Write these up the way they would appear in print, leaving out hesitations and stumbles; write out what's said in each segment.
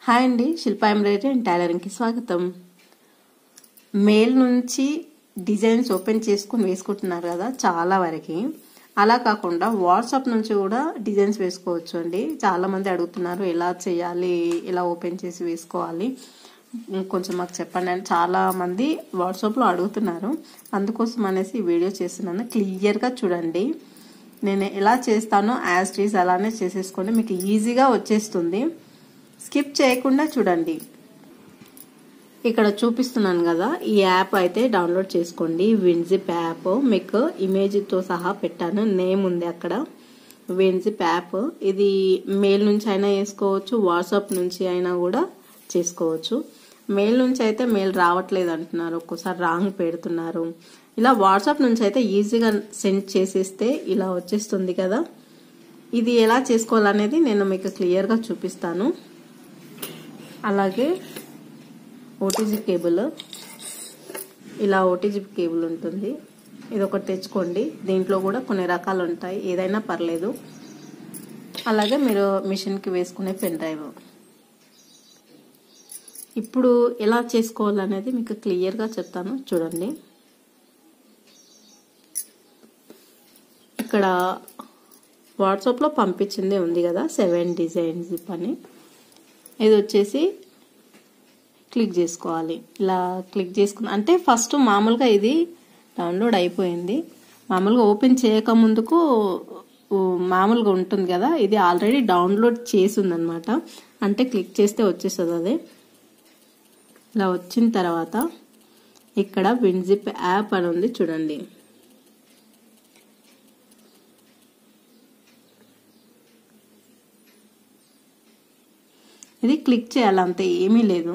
Hi అండి, Shilpa embroidery and టైలరింగ్కి స్వాగతం. Mail నుంచి డిజైన్స్ ఓపెన్ చేసుకుని వేసుకుంటున్నారు కదా చాలా వరకు. అలా కాకుండా వాట్సాప్ నుంచి కూడా డిజైన్స్ వేసుకోవచ్చు అండి. చాలామంది అడుగుతున్నారు ఎలా చేయాలి, ఎలా ఓపెన్ చేసి వేసుకోవాలి, కొంచెం మాకు చెప్పండి అని చాలామంది వాట్సాప్లో అడుగుతున్నారు. అందుకోసం అనేసి ఈ వీడియో చేస్తున్నాను. క్లియర్గా చూడండి. నేను ఎలా చేస్తానో యాజ్ ఇట్ ఈజ్ అలానే చేసేసుకోండి, మీకు ఈజీగా వచ్చేస్తుంది. స్కిప్ చేయకుండా చూడండి. ఇక్కడ చూపిస్తున్నాను కదా, ఈ యాప్ అయితే డౌన్లోడ్ చేసుకోండి. విన్జిప్ యాప్ మీకు ఇమేజ్తో సహా పెట్టాను, నేమ్ ఉంది అక్కడ. విన్జిప్ యాప్ ఇది మెయిల్ నుంచి అయినా వేసుకోవచ్చు, వాట్సాప్ నుంచి అయినా కూడా చేసుకోవచ్చు. మెయిల్ నుంచి అయితే మెయిల్ రావట్లేదు అంటున్నారు, ఒక్కోసారి రాంగ్ పెడుతున్నారు. ఇలా వాట్సాప్ నుంచి అయితే ఈజీగా సెండ్ చేసేస్తే ఇలా వచ్చేస్తుంది కదా. ఇది ఎలా చేసుకోవాలనేది నేను మీకు క్లియర్గా చూపిస్తాను. అలాగే ఓటీజీ కేబుల్, ఇలా ఓటీజీ కేబుల్ ఉంటుంది, ఇది ఒకటి తెచ్చుకోండి. దీంట్లో కూడా కొన్ని రకాలు ఉంటాయి, ఏదైనా పర్లేదు. అలాగే మీరు మిషన్కి వేసుకునే పెన్ డ్రైవ్. ఇప్పుడు ఎలా చేసుకోవాలనేది మీకు క్లియర్గా చెప్తాను చూడండి. ఇక్కడ వాట్సాప్లో పంపించిందే ఉంది కదా, 7 డిజైన్స్ అని. ఇది వచ్చేసి క్లిక్ చేసుకోవాలి. ఇలా క్లిక్ చేసుకుని అంటే ఫస్ట్ మామూలుగా ఇది డౌన్లోడ్ అయిపోయింది. మామూలుగా ఓపెన్ చేయక ముందుకు మామూలుగా ఉంటుంది కదా, ఇది ఆల్రెడీ డౌన్లోడ్ చేసి ఉందన్నమాట. అంటే క్లిక్ చేస్తే వచ్చేస్తుంది అదే. ఇలా వచ్చిన తర్వాత ఇక్కడ విన్జిప్ యాప్ అని ఉంది చూడండి. ఇది క్లిక్ చేయాలి, అంతే, ఏమీ లేదు.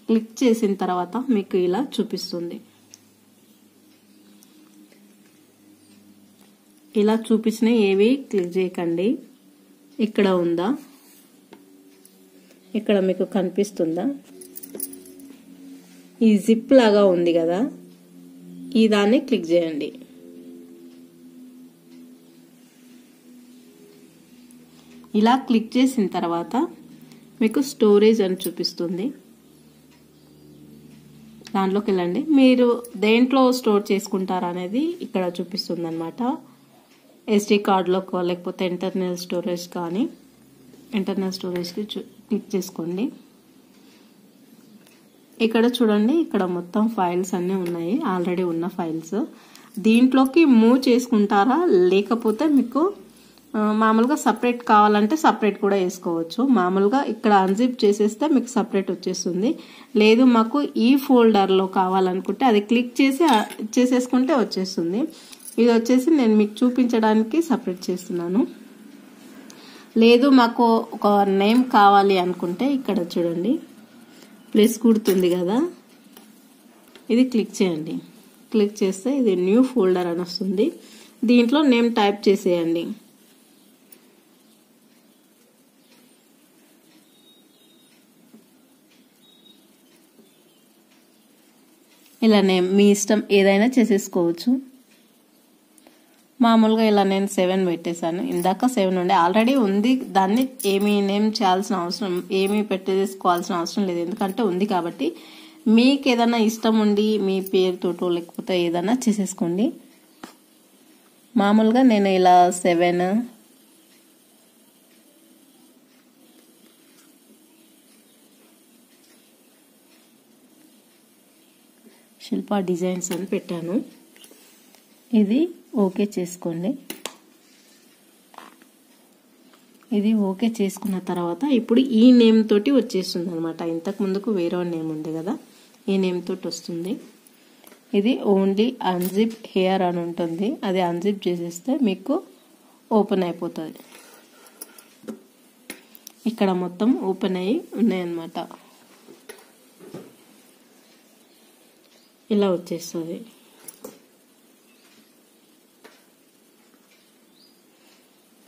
క్లిక్ చేసిన తర్వాత మీకు ఇలా చూపిస్తుంది. ఇలా చూపించిన ఏవి క్లిక్ చేయకండి. ఇక్కడ ఉందా, ఇక్కడ మీకు కనిపిస్తుందా, ఈ జిప్ లాగా ఉంది కదా, ఈ దాన్ని క్లిక్ చేయండి. ఇలా క్లిక్ చేసిన తర్వాత మీకు స్టోరేజ్ అని చూపిస్తుంది. దాంట్లోకి వెళ్ళండి. మీరు దేంట్లో స్టోర్ చేసుకుంటారా అనేది ఇక్కడ చూపిస్తుంది అనమాట. ఎస్డి కార్డులోకో లేకపోతే ఇంటర్నల్ స్టోరేజ్ కానీ, ఇంటర్నల్ స్టోరేజ్కి క్లిక్ చేసుకోండి. ఇక్కడ చూడండి, ఇక్కడ మొత్తం ఫైల్స్ అన్నీ ఉన్నాయి, ఆల్రెడీ ఉన్న ఫైల్స్. దీంట్లోకి మూవ్ చేసుకుంటారా, లేకపోతే మీకు మామూలుగా సపరేట్ కావాలంటే సపరేట్ కూడా వేసుకోవచ్చు. మామూలుగా ఇక్కడ అన్జిప్ చేసేస్తే మీకు సపరేట్ వచ్చేస్తుంది. లేదు మాకు ఈ ఫోల్డర్లో కావాలనుకుంటే అది క్లిక్ చేసి చేసేసుకుంటే వచ్చేస్తుంది. ఇది వచ్చేసి నేను మీకు చూపించడానికి సపరేట్ చేస్తున్నాను. లేదు మాకు ఒక నేమ్ కావాలి అనుకుంటే ఇక్కడ చూడండి, ప్లస్ గుర్తుంది కదా, ఇది క్లిక్ చేయండి. క్లిక్ చేస్తే ఇది న్యూ ఫోల్డర్ అని వస్తుంది. దీంట్లో నేమ్ టైప్ చేసేయండి. ఇలా నేమ్ మీ ఇష్టం ఏదైనా చేసేసుకోవచ్చు. మామూలుగా ఇలా నేను 7 పెట్టేశాను. ఇందాక 7 ఉండే ఆల్రెడీ ఉంది, దాన్ని ఏమీ నేమ్ చేయాల్సిన అవసరం, ఏమీ పెట్టేసుకోవాల్సిన అవసరం లేదు, ఎందుకంటే ఉంది కాబట్టి. మీకు ఏదైనా ఇష్టం ఉండి మీ పేరుతోటో లేకపోతే ఏదైనా చేసేసుకోండి. మామూలుగా నేను ఇలా 7 శిల్పా డిజైన్స్ అని పెట్టాను. ఇది ఓకే చేసుకోండి. ఇది ఓకే చేసుకున్న తర్వాత ఇప్పుడు ఈ నేమ్ తోటి వచ్చేస్తుంది అనమాట. ఇంతకు ముందుకు వేరే నేమ్ ఉంది కదా, ఈ నేమ్ తోటి వస్తుంది. ఇది ఓన్లీ అన్జిప్ హియర్ అని ఉంటుంది, అది అన్జిప్ చేసేస్తే మీకు ఓపెన్ అయిపోతుంది. ఇక్కడ మొత్తం ఓపెన్ అయ్యి ఉన్నాయన్నమాట. ఇలా వచ్చేస్తుంది.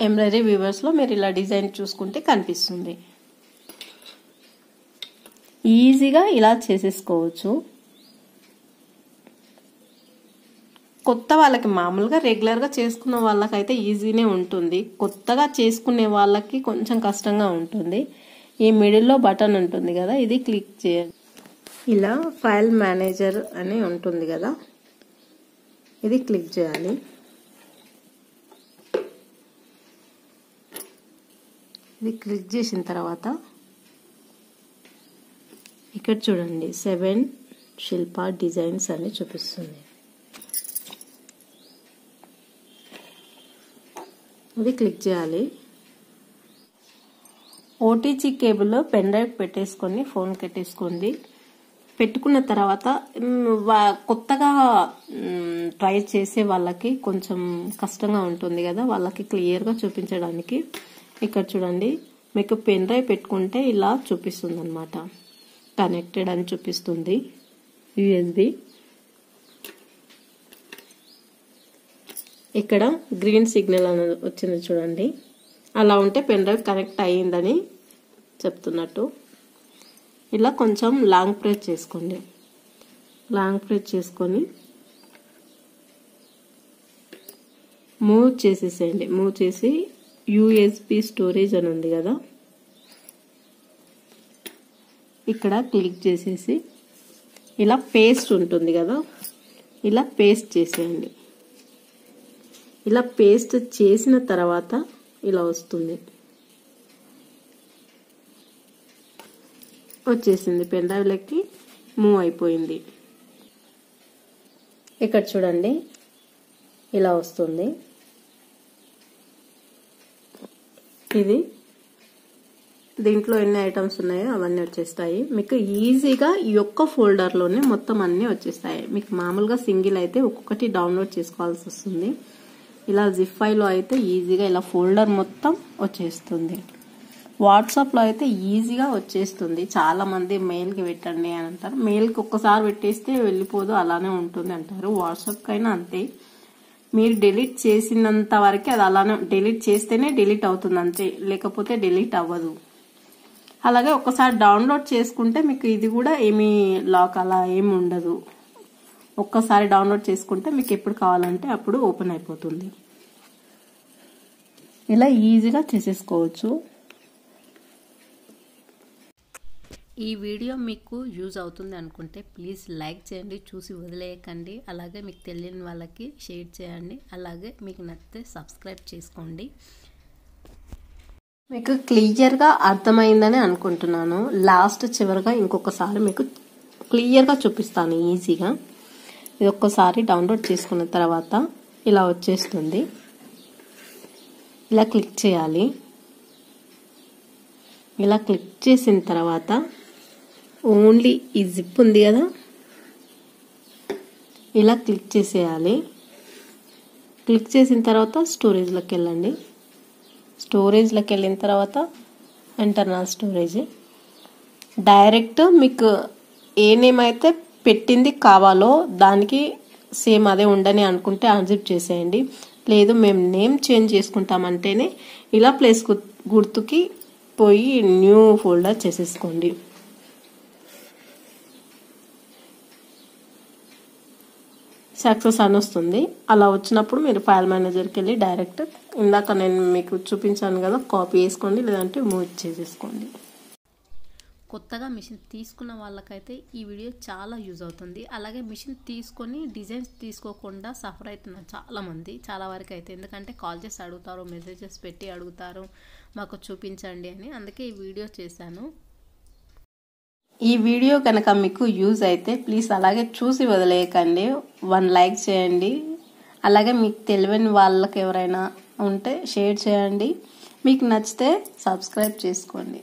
ఎంబ్రాయిడరీ వ్యూవర్స్లో మీరు ఇలా డిజైన్ చూసుకుంటే కనిపిస్తుంది. ఈజీగా ఇలా చేసేసుకోవచ్చు. కొత్త వాళ్ళకి మామూలుగా రెగ్యులర్గా చేసుకున్న వాళ్ళకైతే ఈజీనే ఉంటుంది. కొత్తగా చేసుకునే వాళ్ళకి కొంచెం కష్టంగా ఉంటుంది. ఈ మిడిల్లో బటన్ ఉంటుంది కదా, ఇది క్లిక్ చేయండి. ఇలా ఫైల్ మేనేజర్ అని ఉంటుంది కదా, ఇది క్లిక్ చేయాలి. ఇది క్లిక్ చేసిన తర్వాత ఇక్కడ చూడండి 7 శిల్ప డిజైన్స్ అని చూపిస్తుంది. ఇది క్లిక్ చేయాలి. ఓటీజీ కేబుల్ పెన్ డ్రైవ్ పెట్టేసుకొని ఫోన్ పెట్టేసుకోండి. పెట్టుకున్న తర్వాత కొత్తగా ట్రై చేసే వాళ్ళకి కొంచెం కష్టంగా ఉంటుంది కదా, వాళ్ళకి క్లియర్గా చూపించడానికి ఇక్కడ చూడండి మీకు పెన్ డ్రైవ్ పెట్టుకుంటే ఇలా చూపిస్తుంది అన్నమాట. కనెక్టెడ్ అని చూపిస్తుంది యూఎస్బి. ఇక్కడ గ్రీన్ సిగ్నల్ అని వచ్చింది చూడండి, అలా ఉంటే పెన్ డ్రైవ్ కనెక్ట్ అయ్యిందని చెప్తున్నట్టు. ఇలా కొంచెం లాంగ్ ప్రెస్ చేసుకోండి. లాంగ్ ప్రెస్ చేసుకొని మూవ్ చేసేసేయండి. మూవ్ చేసి యూఎస్బి స్టోరేజ్ అని ఉంది కదా, ఇక్కడ క్లిక్ చేసేసి ఇలా పేస్ట్ ఉంటుంది కదా, ఇలా పేస్ట్ చేసేయండి. ఇలా పేస్ట్ చేసిన తర్వాత ఇలా వస్తుంది, వచ్చేసింది. పెన్ డ్రైవ్లోకి మూవ్ అయిపోయింది. ఇక్కడ చూడండి ఇలా వస్తుంది. ఇది దీంట్లో ఎన్ని ఐటమ్స్ ఉన్నాయో అవన్నీ వచ్చేస్తాయి. మీకు ఈజీగా ఈ ఒక్క ఫోల్డర్లోనే మొత్తం అన్నీ వచ్చేస్తాయి. మీకు మామూలుగా సింగిల్ అయితే ఒక్కొక్కటి డౌన్లోడ్ చేసుకోవాల్సి వస్తుంది. ఇలా జిప్ ఫైల్లో అయితే ఈజీగా ఇలా ఫోల్డర్ మొత్తం వచ్చేస్తుంది. వాట్సాప్లో అయితే ఈజీగా వచ్చేస్తుంది. చాలా మంది మెయిల్కి పెట్టండి అని అంటారు. మెయిల్కి ఒక్కసారి పెట్టేస్తే వెళ్ళిపోదు, అలానే ఉంటుంది అంటారు. వాట్సాప్కి అయినా అంతే, మీరు డిలీట్ చేసినంత వరకు అది అలానే, డిలీట్ చేస్తేనే డిలీట్ అవుతుంది అంతే, లేకపోతే డిలీట్ అవ్వదు. అలాగే ఒకసారి డౌన్లోడ్ చేసుకుంటే మీకు ఇది కూడా ఏమీ లాక్ అలా ఏమి ఉండదు. ఒక్కసారి డౌన్లోడ్ చేసుకుంటే మీకు ఎప్పుడు కావాలంటే అప్పుడు ఓపెన్ అయిపోతుంది. ఇలా ఈజీగా చేసేసుకోవచ్చు. ఈ వీడియో మీకు యూజ్ అవుతుంది అనుకుంటే ప్లీజ్ లైక్ చేయండి, చూసి వదిలేయకండి. అలాగే మీకు తెలియని వాళ్ళకి షేర్ చేయండి. అలాగే మీకు నచ్చితే సబ్స్క్రైబ్ చేసుకోండి. మీకు క్లియర్గా అర్థమైందని అనుకుంటున్నాను. లాస్ట్ చివరిగా ఇంకొకసారి మీకు క్లియర్గా చూపిస్తాను ఈజీగా. ఇది ఒక్కసారి డౌన్లోడ్ చేసుకున్న తర్వాత ఇలా వచ్చేస్తుంది. ఇలా క్లిక్ చేయాలి. ఇలా క్లిక్ చేసిన తర్వాత ఓన్లీ ఈ జిప్ ఉంది కదా, ఇలా క్లిక్ చేసేయాలి. క్లిక్ చేసిన తర్వాత స్టోరేజ్లోకి వెళ్ళండి. స్టోరేజ్లోకి వెళ్ళిన తర్వాత ఇంటర్నల్ స్టోరేజ్ డైరెక్ట్ మీకు ఏ నేమ్ అయితే పెట్టింది కావాలో దానికి సేమ్ అదే ఉండని అనుకుంటే అన్జిప్ చేసేయండి. లేదు మేము నేమ్ చేంజ్ చేసుకుంటామంటేనే ఇలా ప్లేస్ గుర్తుకి పోయి న్యూ ఫోల్డర్ చేసేసుకోండి. సక్సెస్ అని వస్తుంది. అలా వచ్చినప్పుడు మీరు ఫైల్ మేనేజర్కి వెళ్ళి డైరెక్ట్ ఇందాక నేను మీకు చూపించాను కదా, కాపీ చేసుకోండి, లేదంటే మూవ్ చేసేసుకోండి. కొత్తగా మిషన్ తీసుకున్న వాళ్ళకైతే ఈ వీడియో చాలా యూజ్ అవుతుంది. అలాగే మిషన్ తీసుకొని డిజైన్స్ తీసుకోకుండా సఫర్ అవుతున్నారు చాలామంది, చాలా వరకు అయితే. ఎందుకంటే కాల్ చేసి అడుగుతారు, మెసేజెస్ పెట్టి అడుగుతారు మాకు చూపించండి అని. అందుకే ఈ వీడియో చేశాను. ఈ వీడియో కనుక మీకు యూజ్ అయితే ప్లీజ్ అలాగే చూసి వదిలేయకండి, 1 లైక్ చేయండి. అలాగే మీకు తెలియని వాళ్ళకి ఎవరైనా ఉంటే షేర్ చేయండి. మీకు నచ్చితే సబ్స్క్రైబ్ చేసుకోండి.